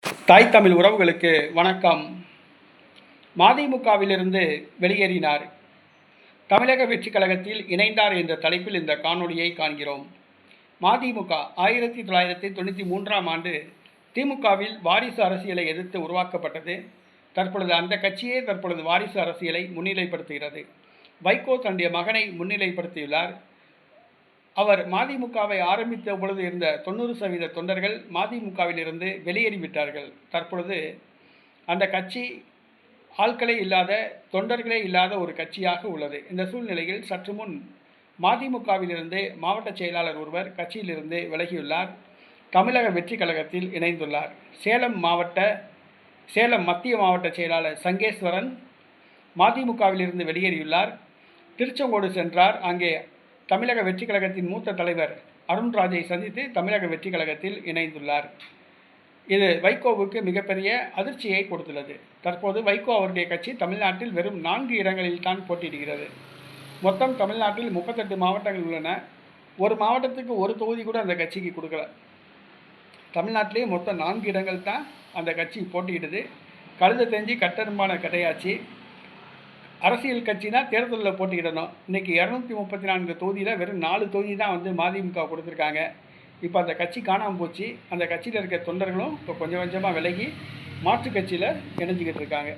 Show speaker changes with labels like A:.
A: தாய் தமிழ் உறவுகளுக்கு வணக்கம். மதிமுகவிலிருந்து வெளியேறினார், தமிழக வெற்றிக் கழகத்தில் இணைந்தார் என்ற தலைப்பில் இந்த காணொளியை காண்கிறோம். மதிமுக 1993ஆம் ஆண்டு திமுகவில் வாரிசு அரசியலை எதிர்த்து உருவாக்கப்பட்டது. தற்பொழுது அந்த கட்சியே வாரிசு அரசியலை முன்னிலைப்படுத்துகிறது. வைகோ தன்னுடைய மகனை முன்னிலைப்படுத்தியுள்ளார். அவர் மதிமுகவை ஆரம்பித்த பொழுது இருந்த 90% தொண்டர்கள் மதிமுகவிலிருந்து வெளியேறிவிட்டார்கள். தற்பொழுது அந்த கட்சி ஆட்களே இல்லாத, தொண்டர்களே இல்லாத ஒரு கட்சியாக உள்ளது. இந்த சூழ்நிலையில் சற்று முன் மதிமுகவிலிருந்து மாவட்ட செயலாளர் ஒருவர் கட்சியிலிருந்து விலகியுள்ளார். தமிழக வெற்றி கழகத்தில் இணைந்துள்ளார். சேலம் மத்திய மாவட்ட செயலாளர் சங்கேஸ்வரன் மதிமுகவிலிருந்து வெளியேறியுள்ளார். திருச்செங்கோடு சென்றார். அங்கே தமிழக வெற்றி கழகத்தின் மூத்த தலைவர் அருண்ராஜை சந்தித்து தமிழக வெற்றி கழகத்தில் இணைந்துள்ளார். இது வைகோவுக்கு மிகப்பெரிய அதிர்ச்சியை கொடுத்துள்ளது. தற்போது வைகோ அவருடைய கட்சி தமிழ்நாட்டில் வெறும் 4 இடங்களில் தான் போட்டியிடுகிறது. மொத்தம் தமிழ்நாட்டில் 38 மாவட்டங்கள் உள்ளன. ஒரு மாவட்டத்துக்கு ஒரு தொகுதி கூட அந்த கட்சிக்கு கொடுக்கல. தமிழ்நாட்டிலே மொத்தம் 4 இடங்கள் தான் அந்த கட்சி போட்டியிடுது. கழுத தெரிஞ்சு கட்டெரும்பான கதையாச்சு. அரசியல் கட்சினா தேர்தலில் போட்டியிடணும். இன்றைக்கி 234 தொகுதியில் வெறும் 4 தொகுதி தான் மதிமுக கொடுத்துருக்காங்க. இப்போ அந்த கட்சி காணாமல் போச்சு. அந்த கட்சியில் இருக்க தொண்டர்களும் இப்போ கொஞ்சம் கொஞ்சமாக விலகி மாற்றுக் கட்சியில் இணைஞ்சிக்கிட்டு இருக்காங்க.